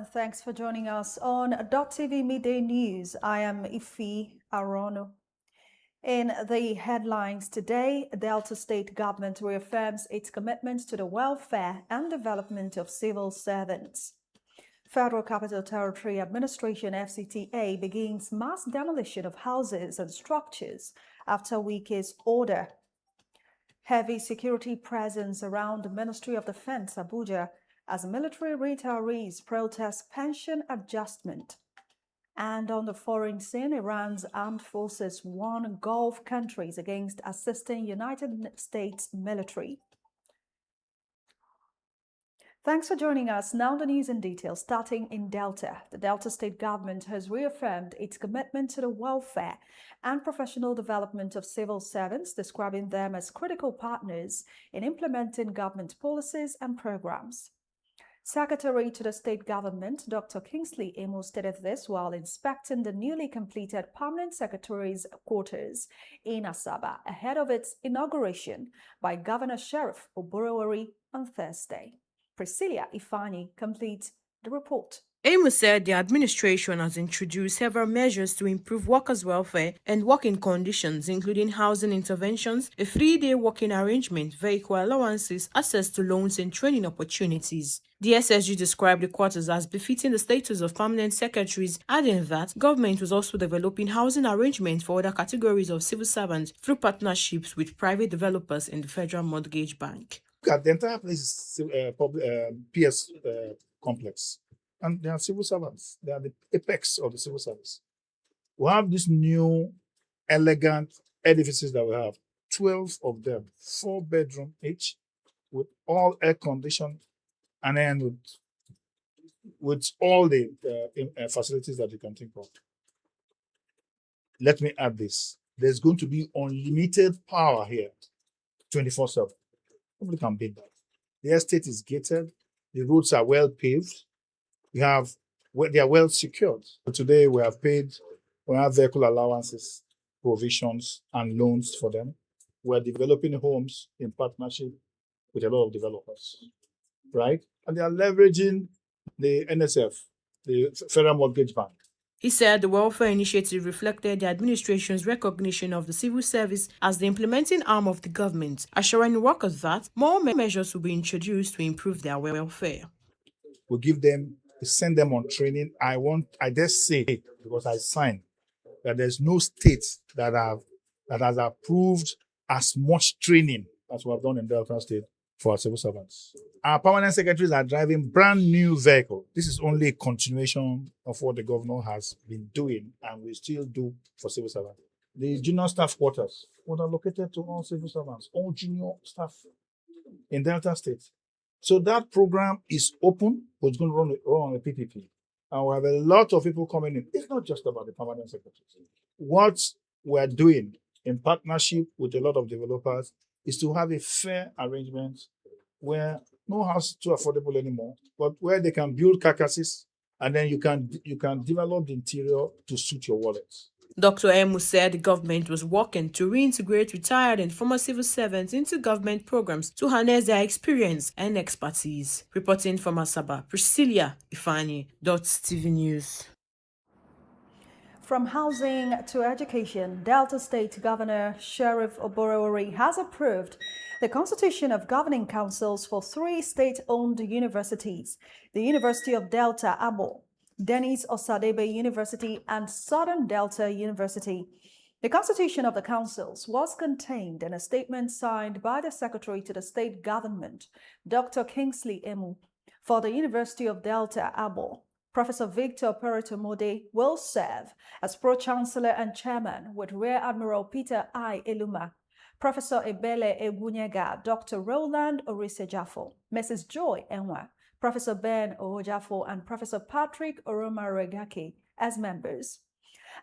and thanks for joining us on Dott TV Midday News. I am Ifi Arono. In the headlines today, Delta State government reaffirms its commitment to the welfare and development of civil servants. Federal Capital Territory Administration FCTA begins mass demolition of houses and structures after week's order. Heavy security presence around the Ministry of Defense, Abuja, as military retirees protest pension adjustment. And on the foreign scene, Iran's armed forces warn Gulf countries against assisting United States military. Thanks for joining us. Now the news in detail. Starting in Delta, the Delta State government has reaffirmed its commitment to the welfare and professional development of civil servants, describing them as critical partners in implementing government policies and programs. Secretary to the state government, Dr. Kingsley Emo, stated this while inspecting the newly completed permanent secretary's quarters in Asaba ahead of its inauguration by Governor Sheriff Oborowori on Thursday. Priscilla Ifani completes the report. Amos said the administration has introduced several measures to improve workers' welfare and working conditions, including housing interventions, a 3-day working arrangement, vehicle allowances, access to loans, and training opportunities. The SSG described the quarters as befitting the status of permanent secretaries, adding that government was also developing housing arrangements for other categories of civil servants through partnerships with private developers and the Federal Mortgage Bank. The entire place is PS complex. And they are civil servants. They are the apex of the civil service. We have these new, elegant edifices that we have, 12 of them, 4 bedroom each, with all air conditioned, and then with all the facilities that you can think of. Let me add this. There's going to be unlimited power here, 24/7. Nobody can beat that. The estate is gated. The roads are well paved. They are well secured. Today we have vehicle allowances, provisions, and loans for them. We're developing homes in partnership with a lot of developers, right? And they are leveraging the NSF, the Federal Mortgage Bank. He said the welfare initiative reflected the administration's recognition of the civil service as the implementing arm of the government, assuring workers that more measures will be introduced to improve their welfare. We send them on training. I dare say, because I signed, that there's no state that has approved as much training as we have done in Delta State for our civil servants. Our permanent secretaries are driving brand new vehicles. This is only a continuation of what the governor has been doing and will still do for civil servants. The junior staff quarters were located to all civil servants, all junior staff in Delta State. So that program is open, but it's going to run on a PPP. And we have a lot of people coming in. It's not just about the permanent secretaries. What we're doing in partnership with a lot of developers is to have a fair arrangement where no house is too affordable anymore, but where they can build carcasses and then you can develop the interior to suit your wallets. Dr. Emu said the government was working to reintegrate retired and former civil servants into government programs to harness their experience and expertise. Reporting from Asaba, Priscilla Ifani, Dott TV News. From housing to education, Delta State Governor Sheriff Oborowori has approved the constitution of governing councils for 3 state-owned universities: the University of Delta, Abo, Denis Osadebe University, and Southern Delta University. The constitution of the councils was contained in a statement signed by the Secretary to the state government, Dr. Kingsley Emu. For the University of Delta, Abo, Professor Victor Peretomode will serve as Pro-Chancellor and Chairman with Rear Admiral Peter I. Eluma, Professor Ebele Egunyega, Dr. Roland Orisejafo, Mrs. Joy Enwa, Professor Ben Ojafo, and Professor Patrick Oromaregaki as members.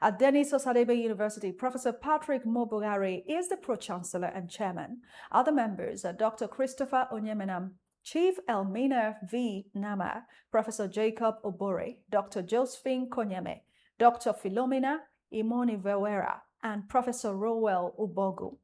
At Denis Osadebe University, Professor Patrick Mobogare is the Pro-Chancellor and Chairman. Other members are Dr. Christopher Onyemenam, Chief Elmina V. Nama, Professor Jacob Obore, Dr. Josephine Konyeme, Dr. Philomena Imoni Vewera, and Professor Rowell Ubogu.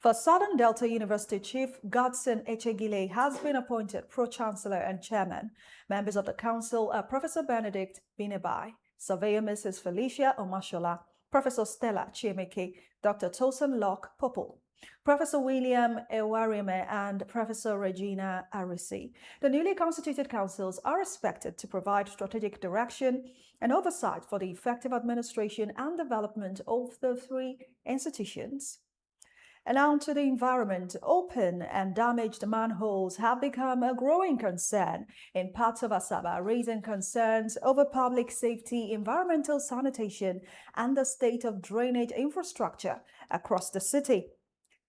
For Southern Delta University, Chief Godson Echegile has been appointed Pro-Chancellor and Chairman. Members of the Council are Professor Benedict Binebai, Surveyor Mrs. Felicia Omashola, Professor Stella Chiemeke, Dr. Tosin Locke Popple, Professor William Ewarime, and Professor Regina Arisi. The newly constituted councils are expected to provide strategic direction and oversight for the effective administration and development of the three institutions. And now to the environment. Open and damaged manholes have become a growing concern in parts of Asaba, raising concerns over public safety, environmental sanitation, and the state of drainage infrastructure across the city.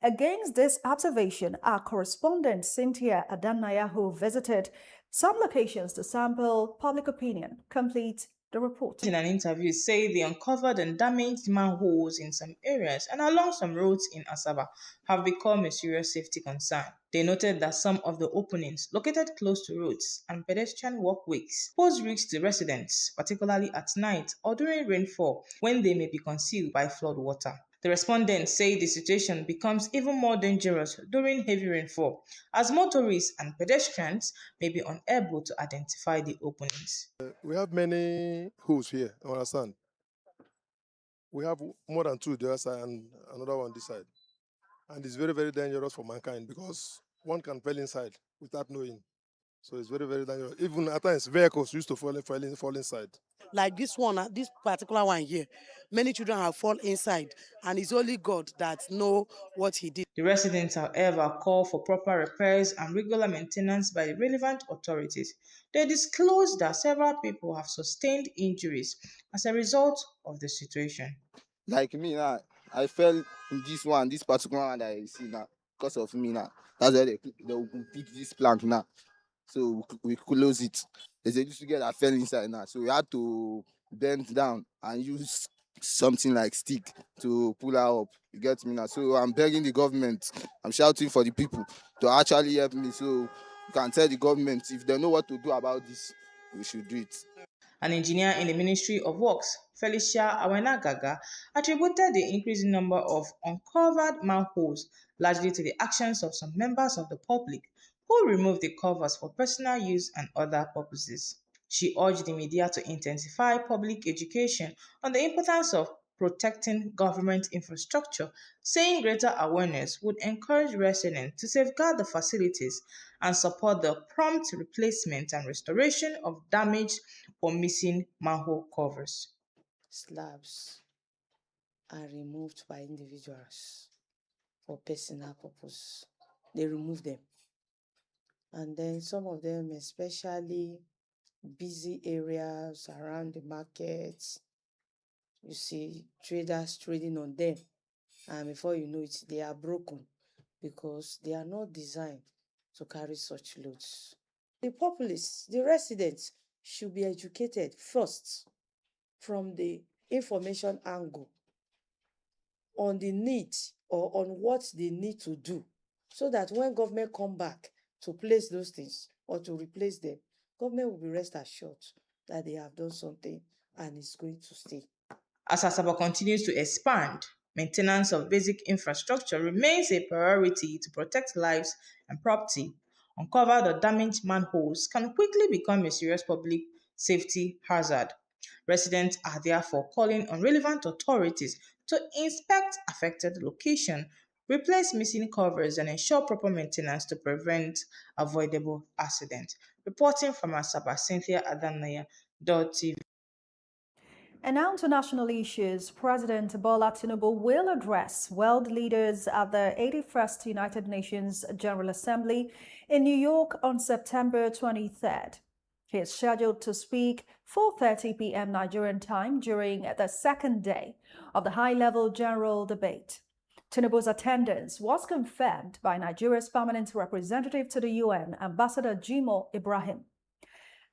Against this observation, our correspondent Cynthia Adanayahu visited some locations to sample public opinion. Complete the report. In an interview, say they uncovered and damaged manholes in some areas and along some roads in Asaba have become a serious safety concern. They noted that some of the openings located close to roads and pedestrian walkways pose risks to residents, particularly at night or during rainfall when they may be concealed by flood water. The respondents say the situation becomes even more dangerous during heavy rainfall, as motorists and pedestrians may be unable to identify the openings. We have many holes here, you understand? We have more than two the other side and another one this side. And it's very, very dangerous for mankind because one can fall inside without knowing. So it's very, very dangerous. Even at times, vehicles used to fall inside. Like this one, this particular one here, many children have fallen inside, and it's only God that know what he did. The residents, however, call for proper repairs and regular maintenance by the relevant authorities. They disclosed that several people have sustained injuries as a result of the situation. Like me now, I fell in this particular one that I see now, because of me now. That's why they will pick this plank now. So we close it. There's a little girl that fell inside now. So we had to bend down and use something like stick to pull her up. You get me now? So I'm begging the government, I'm shouting for the people to actually help me. So you can tell the government if they know what to do about this, we should do it. An engineer in the Ministry of Works, Felicia Awenagaga, attributed the increasing number of uncovered manholes largely to the actions of some members of the public who removed the covers for personal use and other purposes. She urged the media to intensify public education on the importance of protecting government infrastructure, saying greater awareness would encourage residents to safeguard the facilities and support the prompt replacement and restoration of damaged or missing manhole covers. Slabs are removed by individuals for personal purpose. They remove them. And then some of them, especially busy areas around the markets, you see traders trading on them. And before you know it, they are broken because they are not designed to carry such loads. The populace, the residents, should be educated first from the information angle on the need or on what they need to do, so that when government come back to place those things or to replace them, government will be rest assured that they have done something and it's going to stay. As Asaba continues to expand, maintenance of basic infrastructure remains a priority to protect lives and property. Uncovered or damaged manholes can quickly become a serious public safety hazard. Residents are therefore calling on relevant authorities to inspect affected locations, replace missing covers, and ensure proper maintenance to prevent avoidable accidents. Reporting from Asaba, Cynthia Adanaya, Dott TV. And now to national issues. President Bola Tinubu will address world leaders at the 81st United Nations General Assembly in New York on September 23rd. He is scheduled to speak 4:30 p.m. Nigerian time during the second day of the high-level general debate. Tinubu's attendance was confirmed by Nigeria's permanent representative to the UN, Ambassador Jimo Ibrahim.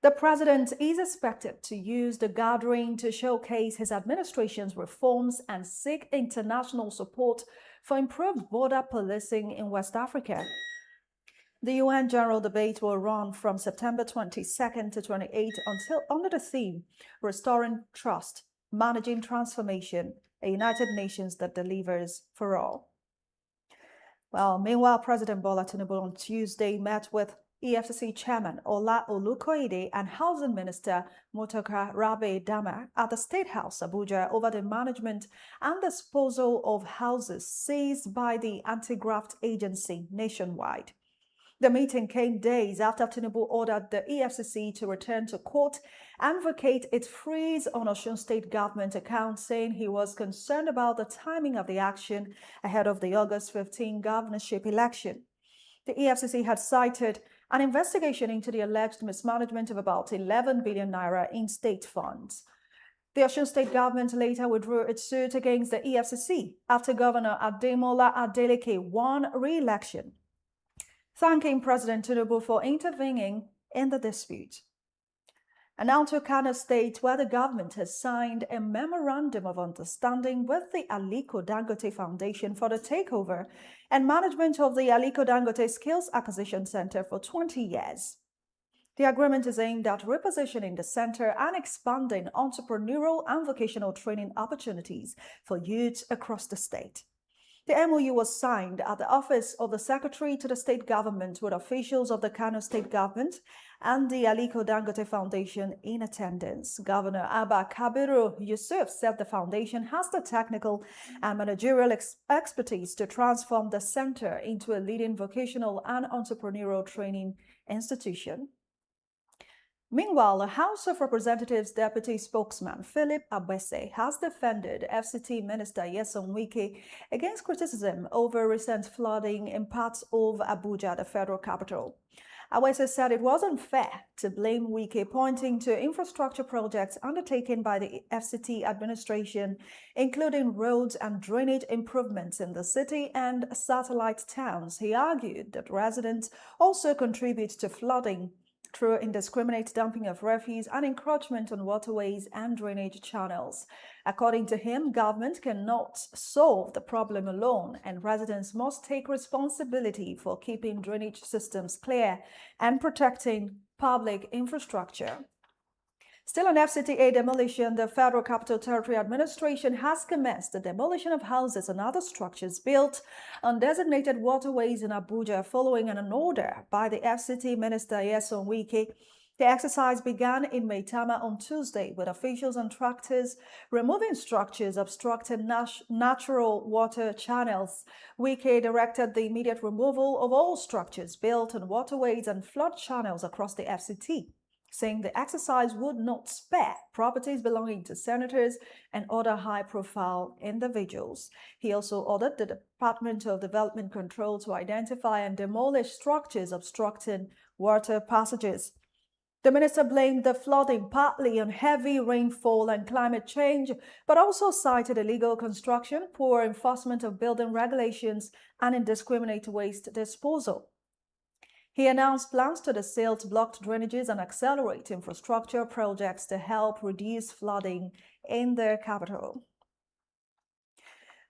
The president is expected to use the gathering to showcase his administration's reforms and seek international support for improved border policing in West Africa. The UN General Debate will run from September 22nd to 28th until under the theme Restoring Trust, Managing Transformation, a United Nations that delivers for all. Well, meanwhile, President Bola Tinubu on Tuesday met with EFCC Chairman Ola Olukoide and Housing Minister Motoka Rabe Dama at the State House, Abuja, over the management and disposal of houses seized by the anti-graft agency nationwide. The meeting came days after Tinubu ordered the EFCC to return to court and vacate its freeze on Osun State government account, saying he was concerned about the timing of the action ahead of the August 15 governorship election. The EFCC had cited an investigation into the alleged mismanagement of about 11 billion naira in state funds. The Osun State government later withdrew its suit against the EFCC after Governor Ademola Adeleke won re-election, thanking President Tinubu for intervening in the dispute. And now to Kano State, where the government has signed a memorandum of understanding with the Aliko Dangote Foundation for the takeover and management of the Aliko Dangote Skills Acquisition Center for 20 years. The agreement is aimed at repositioning the center and expanding entrepreneurial and vocational training opportunities for youths across the state. The MOU was signed at the office of the Secretary to the State Government with officials of the Kano State Government and the Aliko Dangote Foundation in attendance. Governor Abba Kabiru Yusuf said the foundation has the technical and managerial expertise to transform the center into a leading vocational and entrepreneurial training institution. Meanwhile, the House of Representatives Deputy Spokesman Philip Abese has defended FCT Minister Nyesom Wike against criticism over recent flooding in parts of Abuja, the federal capital. Abese said it was unfair to blame Wike, pointing to infrastructure projects undertaken by the FCT administration, including roads and drainage improvements in the city and satellite towns. He argued that residents also contribute to flooding through indiscriminate dumping of refuse and encroachment on waterways and drainage channels. According to him, government cannot solve the problem alone, and residents must take responsibility for keeping drainage systems clear and protecting public infrastructure. Still on FCTA demolition, the Federal Capital Territory Administration has commenced the demolition of houses and other structures built on designated waterways in Abuja following an order by the FCT Minister Nyesom Wike. The exercise began in Maitama on Tuesday with officials and tractors removing structures obstructing natural water channels. Wike directed the immediate removal of all structures built on waterways and flood channels across the FCT, saying the exercise would not spare properties belonging to senators and other high-profile individuals. He also ordered the Department of Development Control to identify and demolish structures obstructing water passages. The minister blamed the flooding partly on heavy rainfall and climate change, but also cited illegal construction, poor enforcement of building regulations, and indiscriminate waste disposal. He announced plans to desilt blocked drainages and accelerate infrastructure projects to help reduce flooding in the capital.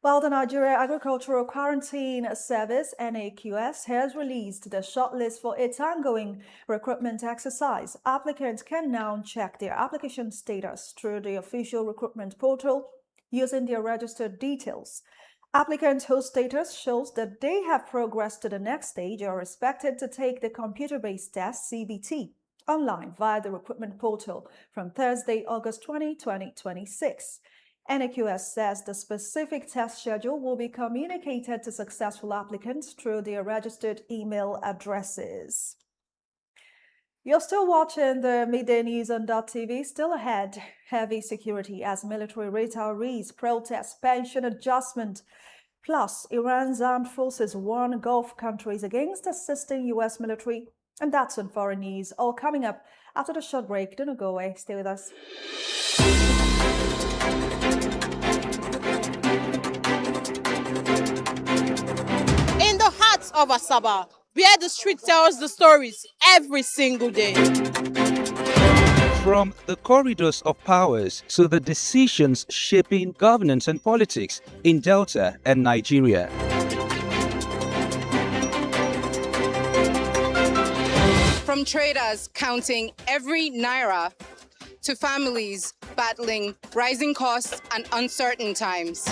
While the Nigeria Agricultural Quarantine Service, NAQS, has released the shortlist for its ongoing recruitment exercise, applicants can now check their application status through the official recruitment portal using their registered details. Applicants whose status shows that they have progressed to the next stage are expected to take the computer-based test, CBT, online via the recruitment portal from Thursday, August 20, 2026. NAQS says the specific test schedule will be communicated to successful applicants through their registered email addresses. You're still watching the Midday News on Dott TV. Still ahead, heavy security as military retirees protest pension adjustment. Plus, Iran's armed forces warn Gulf countries against assisting U.S. military. And that's on foreign news. All coming up after the short break. Do not go away. Stay with us. In the heart of Asaba, where the street tells the stories every single day. From the corridors of powers to the decisions shaping governance and politics in Delta and Nigeria. From traders counting every naira to families battling rising costs and uncertain times.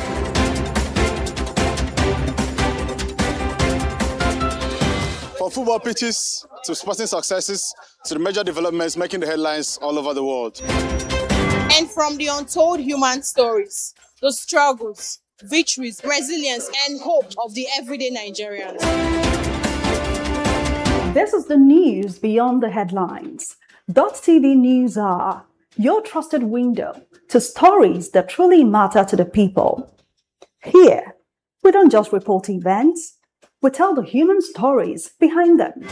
From football pitches to sporting successes to the major developments making the headlines all over the world. And from the untold human stories, the struggles, victories, resilience, and hope of the everyday Nigerians. This is the news beyond the headlines. Dott TV News Hour, your trusted window to stories that truly matter to the people. Here, we don't just report events, we tell the human stories behind them.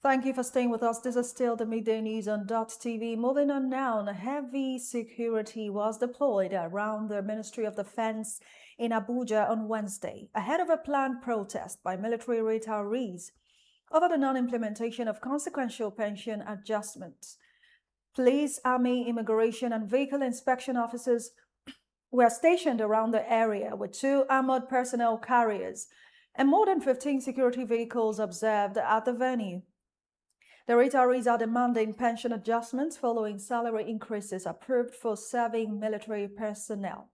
Thank you for staying with us. This is still the midday news on Dott TV. Moving on now, heavy security was deployed around the Ministry of Defense in Abuja on Wednesday, ahead of a planned protest by military retirees over the non-implementation of consequential pension adjustments. Police, army, immigration, and vehicle inspection officers were stationed around the area with 2 armored personnel carriers and more than 15 security vehicles observed at the venue. The retirees are demanding pension adjustments following salary increases approved for serving military personnel.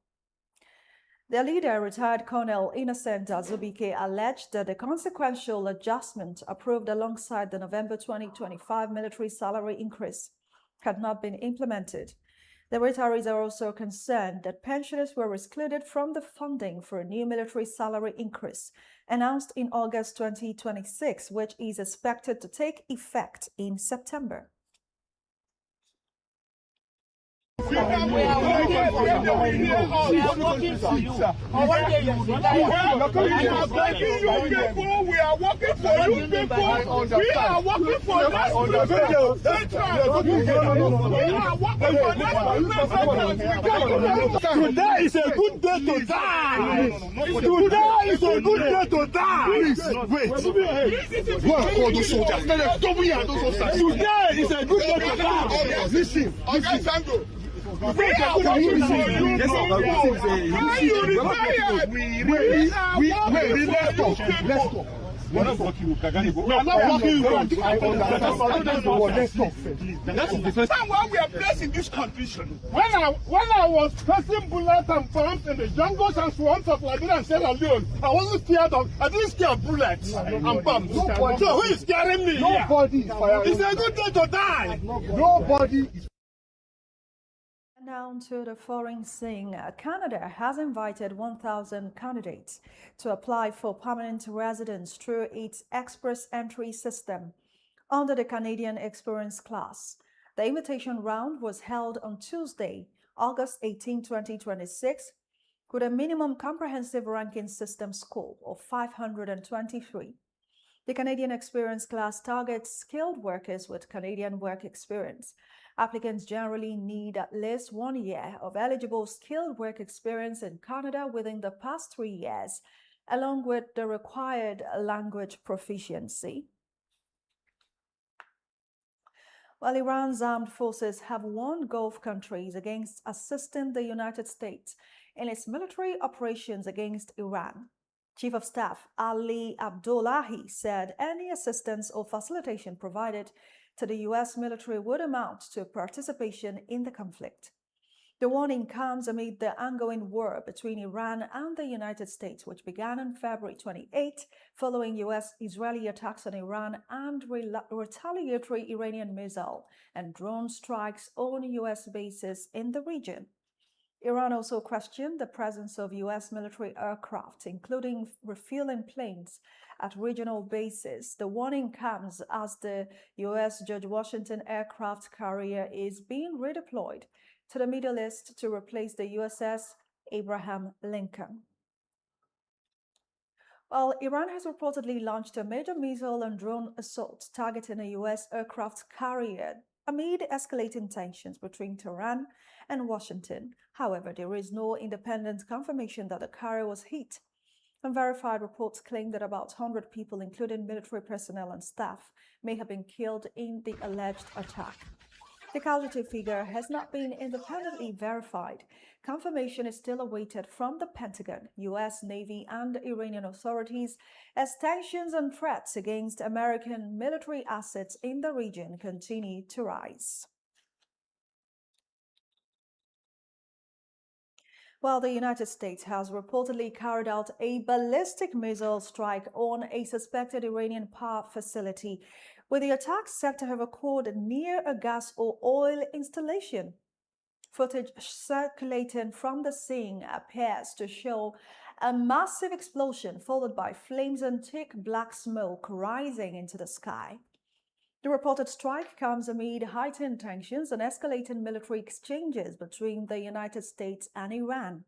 Their leader, retired Colonel Innocent Azubike, alleged that the consequential adjustment approved alongside the November 2025 military salary increase had not been implemented. The retirees are also concerned that pensioners were excluded from the funding for a new military salary increase announced in August 2026, which is expected to take effect in September. We are working for you. We are working for you. We are working for Today is a good day to die. Today is a good day to die. Wait. Call those soldiers. Today is a good day to die. Listen. We are working for you. Let's go. We are not working with Kagani. We are not working with That is the first time when we are placed in this condition. When I was facing bullets and bombs in the jungles and swamps of Liberia and Sierra Leone, I wasn't scared of. I didn't scare of bullets and bombs. So who is scaring me? Nobody is firing. It's a good day to die. Nobody is. Now to the foreign scene. Canada has invited 1,000 candidates to apply for permanent residence through its express entry system under the Canadian Experience class. The invitation round was held on Tuesday, August 18, 2026, with a minimum comprehensive ranking system score of 523. The Canadian Experience class targets skilled workers with Canadian work experience. Applicants generally need at least 1 year of eligible skilled work experience in Canada within the past 3 years, along with the required language proficiency. While Iran's armed forces have warned Gulf countries against assisting the United States in its military operations against Iran, Chief of Staff Ali Abdullahi said any assistance or facilitation provided to the U.S. military would amount to participation in the conflict. The warning comes amid the ongoing war between Iran and the United States, which began on February 28, following U.S.-Israeli attacks on Iran and retaliatory Iranian missile and drone strikes on U.S. bases in the region. Iran also questioned the presence of U.S. military aircraft, including refueling planes, at regional bases. The warning comes as the U.S. George Washington aircraft carrier is being redeployed to the Middle East to replace the USS Abraham Lincoln. While Iran has reportedly launched a major missile and drone assault targeting a U.S. aircraft carrier amid escalating tensions between Tehran and Washington. However, there is no independent confirmation that the carrier was hit. Unverified reports claim that about 100 people, including military personnel and staff, may have been killed in the alleged attack. The casualty figure has not been independently verified. Confirmation is still awaited from the Pentagon, U.S. Navy, and Iranian authorities as tensions and threats against American military assets in the region continue to rise. While the United States has reportedly carried out a ballistic missile strike on a suspected Iranian power facility, with the attack said to have occurred near a gas or oil installation. Footage circulating from the scene appears to show a massive explosion followed by flames and thick black smoke rising into the sky. The reported strike comes amid heightened tensions and escalating military exchanges between the United States and Iran.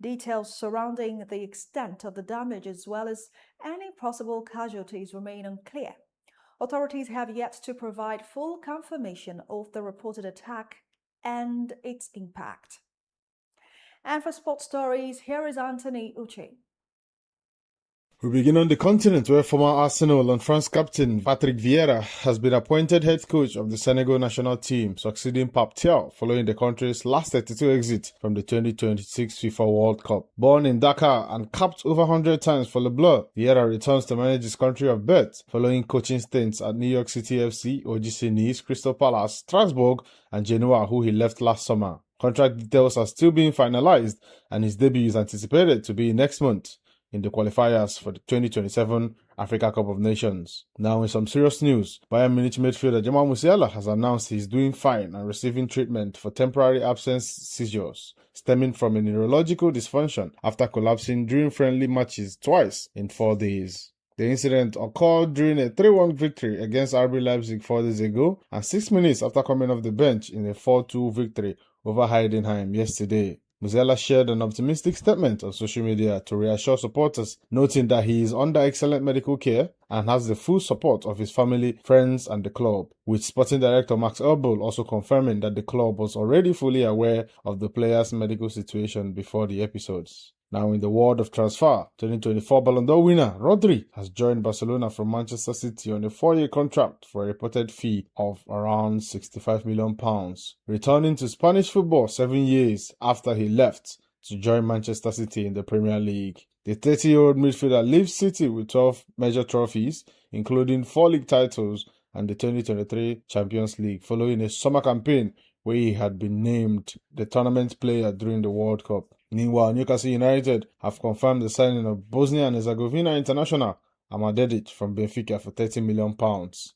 Details surrounding the extent of the damage as well as any possible casualties remain unclear. Authorities have yet to provide full confirmation of the reported attack and its impact. And for sports stories, here is Anthony Uche. We begin on the continent where former Arsenal and France captain Patrick Vieira has been appointed head coach of the Senegal national team, succeeding Pape Thiaw following the country's last 32 exit from the 2026 FIFA World Cup. Born in Dakar and capped over 100 times for Le Bleu, Vieira returns to manage his country of birth following coaching stints at New York City FC, OGC Nice, Crystal Palace, Strasbourg and Genoa, who he left last summer. Contract details are still being finalized and his debut is anticipated to be next month in the qualifiers for the 2027 Africa Cup of Nations. Now in some serious news, Bayern Munich midfielder Jamal Musiala has announced he's doing fine and receiving treatment for temporary absence seizures stemming from a neurological dysfunction after collapsing during friendly matches twice in 4 days. The incident occurred during a 3-1 victory against RB Leipzig 4 days ago and 6 minutes after coming off the bench in a 4-2 victory over Heidenheim yesterday. Musiala shared an optimistic statement on social media to reassure supporters, noting that he is under excellent medical care and has the full support of his family, friends and the club, with sporting director Max Erbel also confirming that the club was already fully aware of the player's medical situation before the episodes. Now in the world of transfer, 2024 Ballon d'Or winner Rodri has joined Barcelona from Manchester City on a 4-year contract for a reported fee of around £65 million, returning to Spanish football 7 years after he left to join Manchester City in the Premier League. The 30-year-old midfielder leaves City with 12 major trophies, including 4 league titles and the 2023 Champions League, following a summer campaign where he had been named the tournament player during the World Cup. Meanwhile, Newcastle United have confirmed the signing of Bosnia and Herzegovina international Amad Dedić from Benfica for £30 million.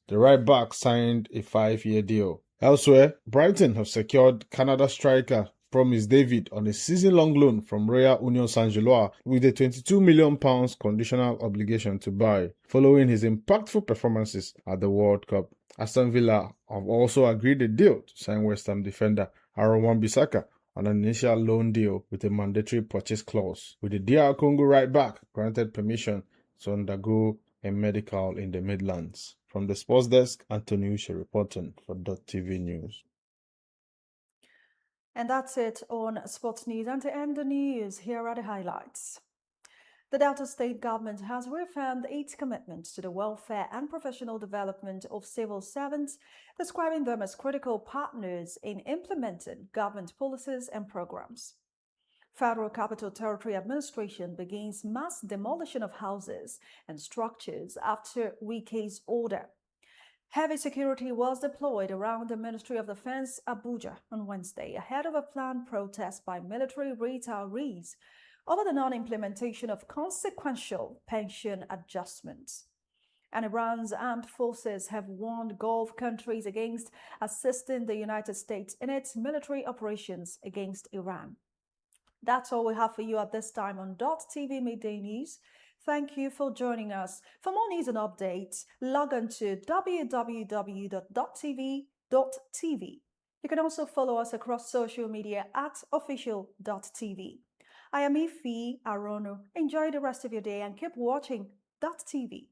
The right back signed a 5-year deal. Elsewhere, Brighton have secured Canada striker Promise David on a season-long loan from Royal Union Saint-Gilloise with a £22 million conditional obligation to buy, following his impactful performances at the World Cup. Aston Villa have also agreed a deal to sign West Ham defender Aaron Wan-Bissaka on an initial loan deal with a mandatory purchase clause, with the DR Congo right back granted permission to undergo a medical in the Midlands. From the sports desk, Anthony Uche reporting for Dott TV News. And that's it on sports news. And to end the news, here are the highlights. The Delta State government has reaffirmed its commitment to the welfare and professional development of civil servants, describing them as critical partners in implementing government policies and programs. Federal Capital Territory Administration begins mass demolition of houses and structures after Wike's order. Heavy security was deployed around the Ministry of Defense, Abuja, on Wednesday, ahead of a planned protest by military retirees over the non-implementation of consequential pension adjustments. And Iran's armed forces have warned Gulf countries against assisting the United States in its military operations against Iran. That's all we have for you at this time on Dott TV Midday News. Thank you for joining us. For more news and updates, log on to www.dottv.tv. You can also follow us across social media at official.tv. I am Ifi Arono. Enjoy the rest of your day and keep watching Dott TV.